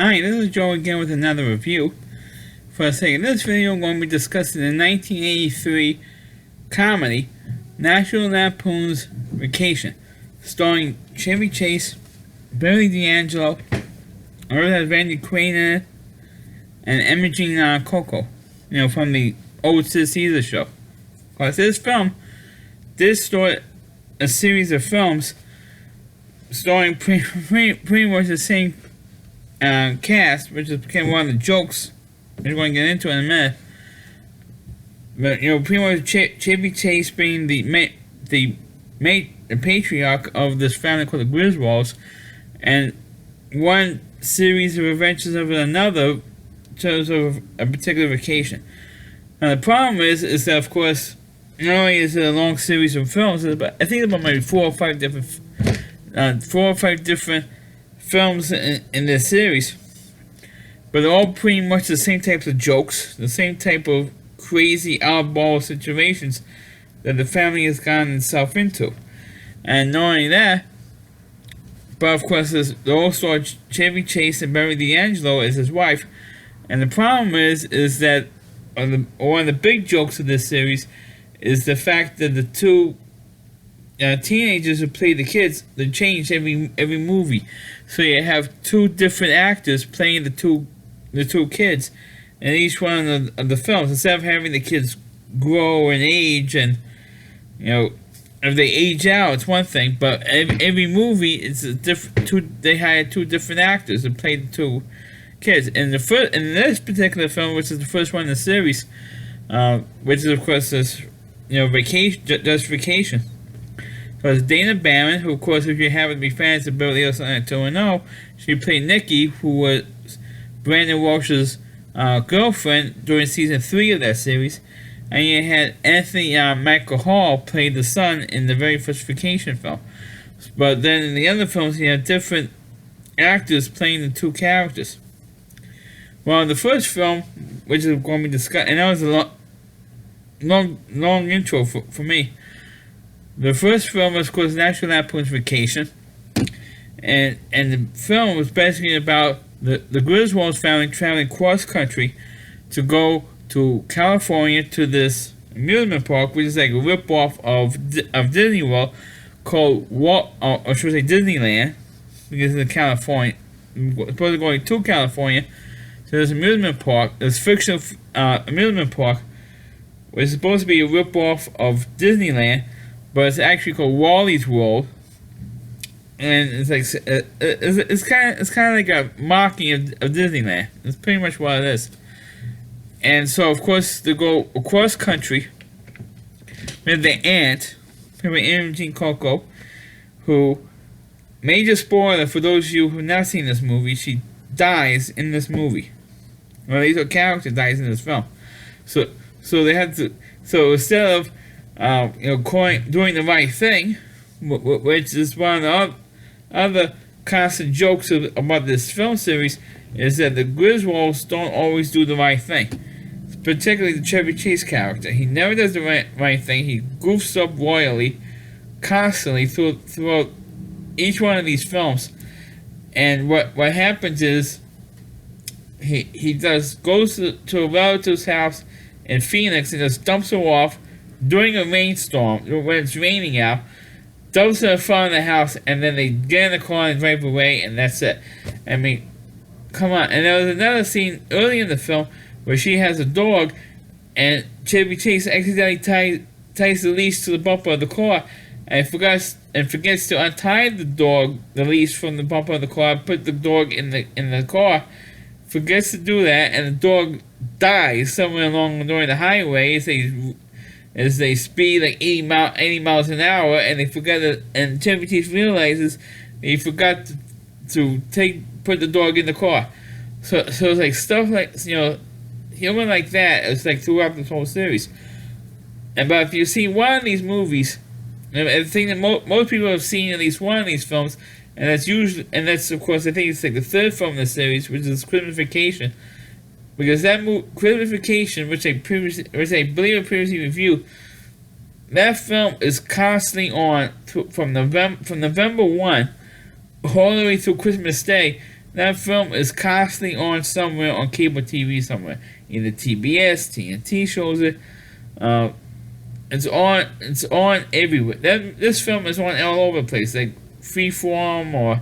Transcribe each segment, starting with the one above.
Hi, this is Joe again with another review. For a second, this video I'm going to be discussing the 1983 comedy National Lampoon's Vacation, starring Chevy Chase, Billy D'Angelo, or has Randy Quaid in it, and Imogen Coco, from the old Sid Caesar show. Because this started a series of films starring pretty much the same cast, which became one of the jokes we're going to get into in a minute. But pretty much Chevy Chase being the patriarch of this family called the Griswolds, and one series of adventures of another in terms of a particular vacation. Now the problem is that of course not only is it a long series of films, but I think about maybe four or five different films in this series, but they're all pretty much the same types of jokes, the same type of crazy oddball situations that the family has gotten itself into. And not only that, but of course they all star Chevy Chase and Billy D'Angelo as his wife. And the problem is that one of the big jokes of this series is the fact that the two teenagers who play the kids, they change every movie, so you have two different actors playing the two kids in each one of the films, instead of having the kids grow and age, and if they age out it's one thing, but every movie it's a different. They hired two different actors to play the two kids. In this particular film, which is the first one in the series, which is of course this Vacation. Because Dana Barron, who of course if you happen to be fans of Beverly Hills 90210, she played Nikki, who was Brandon Walsh's girlfriend during season 3 of that series. And you had Anthony Michael Hall play the son in the very first Vacation film. But then in the other films you had different actors playing the two characters. Well, in the first film, which is going to be discussed, and that was a long intro for me. The first film was, of course, National Lampoon's Vacation, and the film was basically about the Griswolds family traveling cross country to go to California to this amusement park, which is like a rip-off of Disney World, called or should I say Disneyland, because it's in California. We're supposed to go to California to this amusement park, this fictional amusement park, which is supposed to be a rip-off of Disneyland, but it's actually called Wally's World, and it's like it's kind of like a mocking of Disneyland. That's pretty much what it is. And so of course they go across country with their aunt, Imogen Coco, who, major spoiler for those of you who have not seen this movie, she dies in this movie. Well, at least her character dies in this film. So they had to. So instead of doing the right thing, which is one of the other constant jokes about this film series, is that the Griswolds don't always do the right thing. Particularly the Chevy Chase character. He never does the right thing. He goofs up royally, constantly throughout each one of these films. And what happens is he goes to a relative's house in Phoenix and just dumps her off during a rainstorm, when it's raining out, dumps her in front of the house, and then they get in the car and drive away, and that's it. I mean, come on. And there was another scene early in the film where she has a dog, and Chevy Chase accidentally ties the leash to the bumper of the car, and forgets to untie the leash from the bumper of the car, put the dog in the car, forgets to do that, and the dog dies somewhere along during the highway as they speed like 80 miles an hour, and they forgot that, and Chevy Chase realizes he forgot to put the dog in the car. So it's like stuff like humor like that. It's like throughout this whole series. But if you see one of these movies, and the thing that most people have seen at least one of these films, and that's of course I think it's like the third film in the series, which is Christmas Vacation. Because that Christmas Vacation, which I believe I previously reviewed, that film is constantly on from November 1 all the way through Christmas Day, That film is constantly on somewhere on cable TV somewhere. Either TBS, TNT shows it. Uh, it's on. It's on everywhere. This film is on all over the place, like Freeform or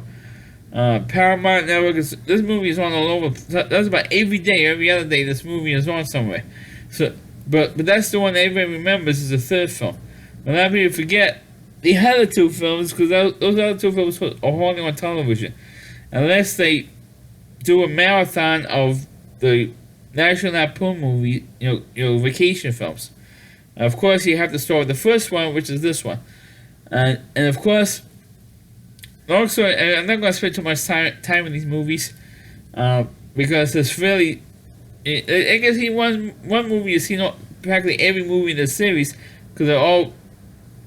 Paramount Network. This movie is on all over. That's about every day, every other day. This movie is on somewhere. So, but that's the one that everybody remembers is the third film. A lot of people forget the other two films because those other two films are only on television, unless they do a marathon of the National Lampoon movie, vacation films. Of course, you have to start with the first one, which is this one, and of course, also I'm not going to spend too much time in these movies, because it's really, I guess one movie you see practically every movie in the series because they're all,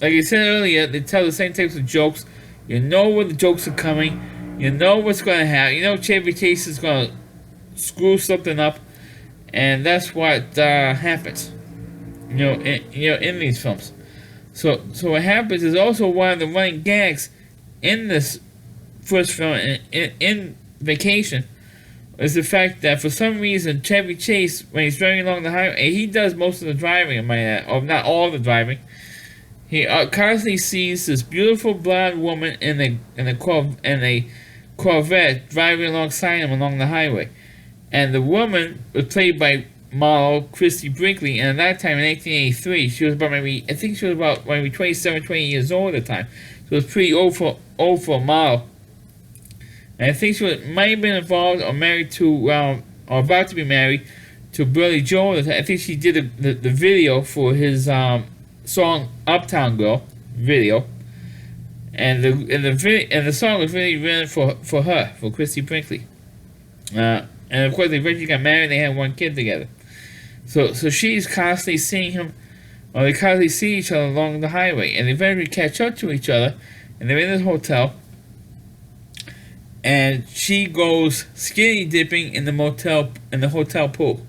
like I said earlier, they tell the same types of jokes. You know where the jokes are coming. You know what's going to happen. You know Chevy Chase is going to screw something up, and that's what happens. In these films. So what happens is also one of the running gags in this first film in Vacation is the fact that for some reason Chevy Chase, when he's driving along the highway, he does most of the driving, or not all the driving. He constantly sees this beautiful blonde woman in a Corvette driving alongside him along the highway, and the woman was played by model Christy Brinkley, and at that time in 1883, she was about maybe 27, 28 years old at the time. So it was pretty old for a model. And I think she might have been involved or married to, or about to be married to Billy Joel. I think she did the video for his song Uptown Girl video, and the song was really written for her, for Christy Brinkley. And of course, they eventually got married. And they had one kid together. So she's constantly seeing him, or they constantly see each other along the highway, and they eventually catch up to each other, and they're in this hotel, and she goes skinny dipping in the hotel pool.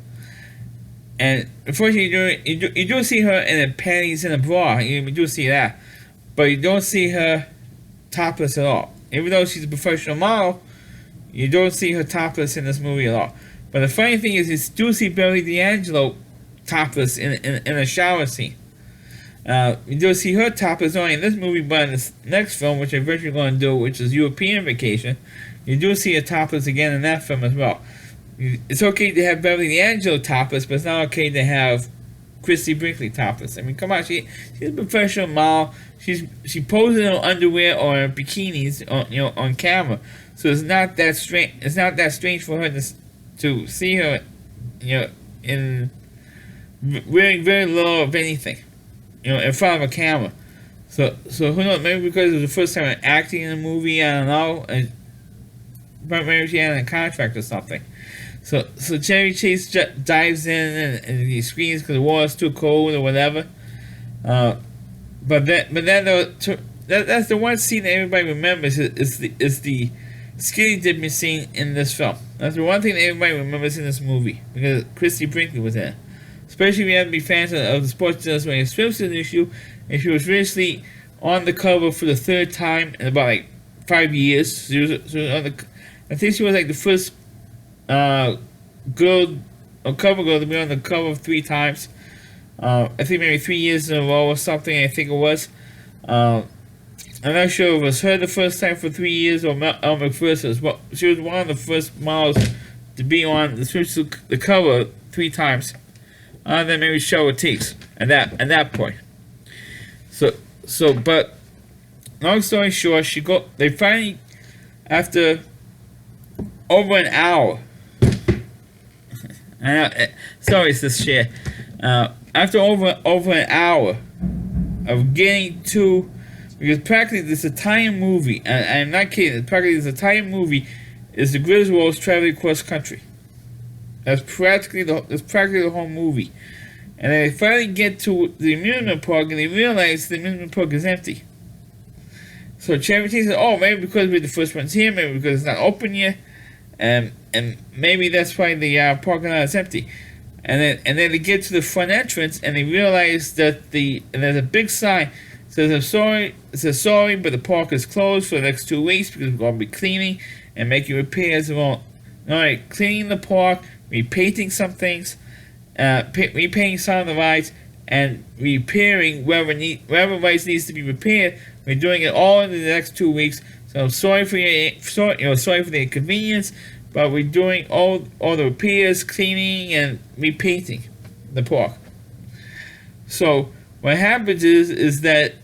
And unfortunately, you do see her in the panties and a bra. You do see that, but you don't see her topless at all. Even though she's a professional model, you don't see her topless in this movie at all. But the funny thing is, you do see Beverly D'Angelo topless in a shower scene. You do see her topless only in this movie, but in this next film, which I'm eventually going to do, which is European Vacation, you do see her topless again in that film as well. It's okay to have Beverly D'Angelo topless, but it's not okay to have Christy Brinkley topless. I mean, come on, she's a professional model. She poses in her underwear or bikinis on camera, so it's not that strange. It's not that strange for her to see her, in wearing very little of anything, in front of a camera. So who knows? Maybe because it was the first time acting in a movie. I don't know. Maybe she had a contract or something. So Chevy Chase dives in and he screams because the water's too cold or whatever. But then that's the one scene that everybody remembers is the skinny dipping scene in this film. That's the one thing that everybody remembers in this movie because Christy Brinkley was in it. Especially if you have to be fans of the Sports Illustrated swimsuit issue, and she was recently on the cover for the third time in about 5 years. She was I think she was the first girl or cover girl to be on the cover 3 times. I think maybe 3 years in a row or something. I think it was. I'm not sure if it was her the first time for 3 years or Elmer first as well. She was one of the first models to be on the cover 3 times. Then maybe Cheryl Ortiz at that point. But long story short, they finally, after over an hour. Sorry, it's this share. After over an hour of getting to, because practically this entire movie, and I'm not kidding, practically this entire movie is the Griswolds traveling across country. That's practically the whole movie. And then they finally get to the amusement park and they realize the amusement park is empty. So Chevy Chase says, oh, maybe because we're the first ones here, maybe because it's not open yet, and maybe that's why the parking lot is empty. And then they get to the front entrance and they realize that there's a big sign that says, I'm sorry, it says sorry, but the park is closed for the next 2 weeks because we're going to be cleaning and making repairs around, cleaning the park, repainting some things, repainting some of the rides, and repairing wherever rides needs to be repaired. We're doing it all in the next 2 weeks. So sorry for the inconvenience, but we're doing all the repairs, cleaning, and repainting the park. So what happens is that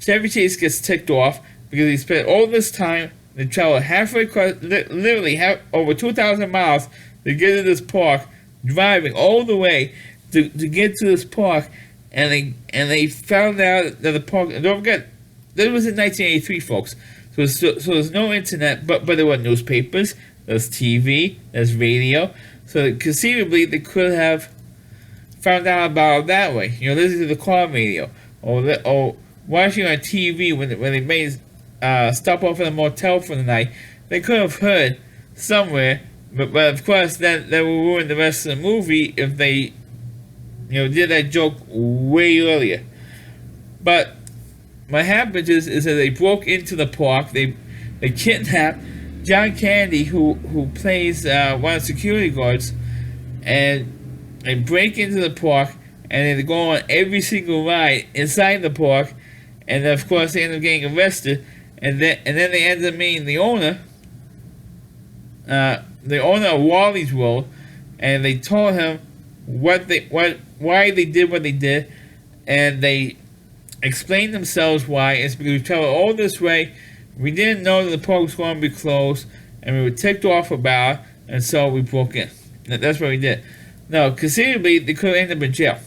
Chevy Chase gets ticked off because he spent all this time. They travel halfway across, literally over 2,000 miles to get to this park, driving all the way to get to this park, and they found out that the park. Don't forget, this was in 1983, folks. So there's no internet, but there were newspapers, there's TV, there's radio. So conceivably they could have found out about it that way. Listening to the car radio, or watching on TV when they made stop off at a motel for the night. They could have heard somewhere, but of course that will ruin the rest of the movie if they did that joke way earlier. But what happens is that they broke into the park. They kidnapped John Candy, who plays one of the security guards, and they break into the park, and they go on every single ride inside the park, and then of course they end up getting arrested, and then they end up meeting the owner of Wally's World, and they told him why they did what they did, and they explained themselves why. It's because we traveled all this way, we didn't know that the park was going to be closed, and we were ticked off about it, and so we broke in. That's what we did. No, conceivably they could have ended up in jail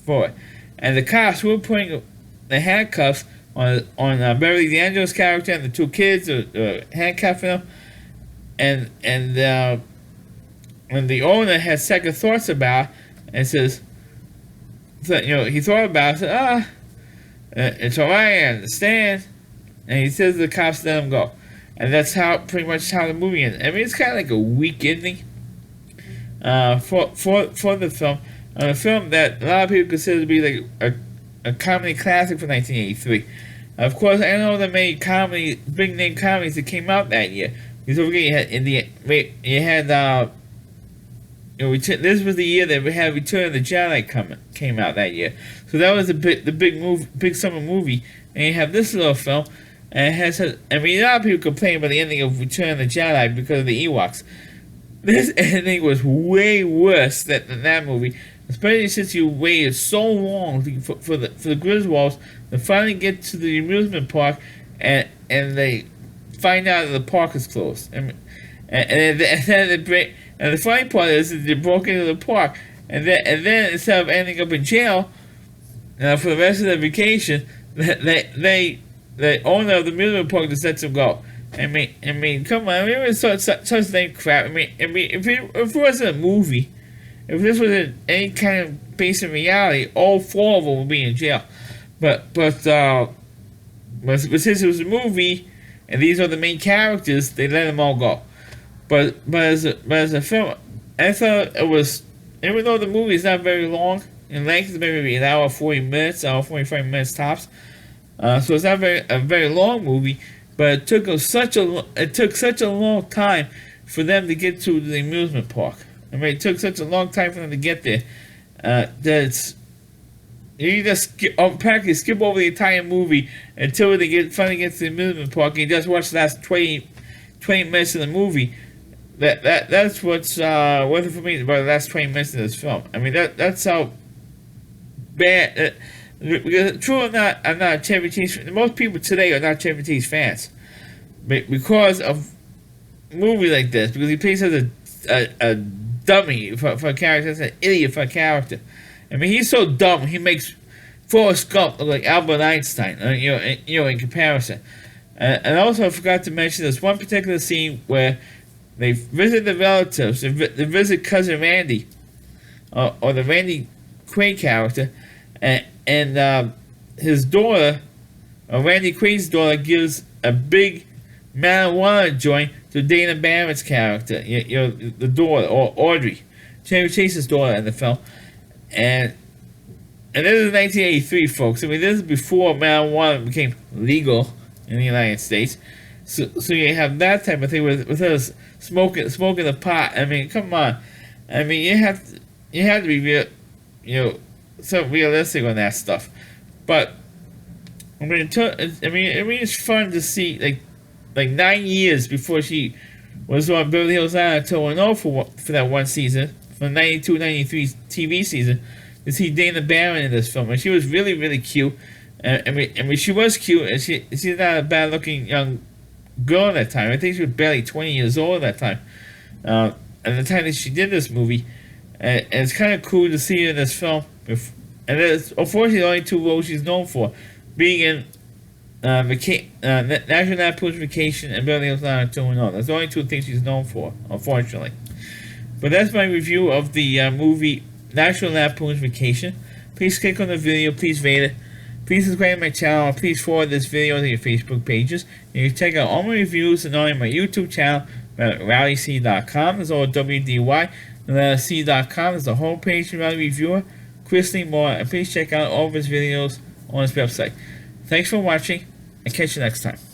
for it, and the cops were putting the handcuffs on Beverly D'Angelo's character and the two kids, handcuffing them, and when the owner had second thoughts about it, and says, he thought about it, said, it's alright, I understand, and he says to the cops, let him go, and that's pretty much how the movie ends. I mean, it's kind of like a weak ending for the film, a film that a lot of people consider to be like a comedy classic for 1983. Of course, I know there are many big name comedies that came out that year. Because over here this was the year that we had Return of the Jedi came out that year. So that was the big summer movie. And you have this little film, and a lot of people complain about the ending of Return of the Jedi because of the Ewoks. This ending was way worse than that movie, especially since you waited so long for the Griswolds to finally get to the amusement park, and they find out that the park is closed. And the funny part is that they broke into the park, and then instead of ending up in jail for the rest of the vacation, the owner of the amusement park just lets them go. I mean, come on! I mean, it was such thing crap. I mean, if it wasn't a movie, if this was any kind of based in reality, all four of them would be in jail. But since it was a movie, and these are the main characters, they let them all go. But as a film, I thought it was, even though the movie is not very long in length, it's maybe an hour 40 minutes, hour 45 minutes tops. So it's not a very long movie, but it took such a long time for them to get to the amusement park. I mean, it took such a long time for them to get there that you just practically skip over the entire movie until they finally get to the amusement park, and you just watch the last 20 minutes of the movie. That's what's worth it for me about the last 20 minutes of this film. I mean, that's how bad. Because true or not, I'm not a Chevy Chase fan. Most people today are not Chevy Chase fans, but because of a movie like this, because he plays as a dummy for a character, as an idiot for a character. I mean, he's so dumb, he makes Forrest Gump look like Albert Einstein, in comparison. And also, I forgot to mention this one particular scene where they visit the relatives, they visit cousin Randy, or the Randy Quaid character, and his daughter, Randy Quaid's daughter, gives a big marijuana joint to Dana Barrett's character, the daughter, or Audrey, Chevy Chase's daughter in the film. And this is 1983, folks. I mean, this is before marijuana became legal in the United States. So you have that type of thing with us smoking the pot. I mean, come on. I mean, you have to be real, so realistic on that stuff. But I mean, it's fun to see like 9 years before she was on Beverly Hills 90210 for that one season, from 92-93 TV season, to see Dana Barron in this film, and she was really really cute. I mean, she was cute, and she's not a bad looking young girl at that time. I think she was barely 20 years old at that time. At the time that she did this movie, and it's kind of cool to see her in this film. And it's unfortunately the only two roles she's known for, being in National Lampoon's Vacation and Beverly Hills 90210. That's the only two things she's known for, unfortunately. But that's my review of the movie National Lampoon's Vacation. Please click on the video, please rate it. Please subscribe to my channel, and please forward this video to your Facebook pages. You can check out all my reviews and on my YouTube channel at rallyc.com. There's all WDY. And C.com is the homepage of Rally Reviewer, Chris Lee Moore, and please check out all of his videos on his website. Thanks for watching, and catch you next time.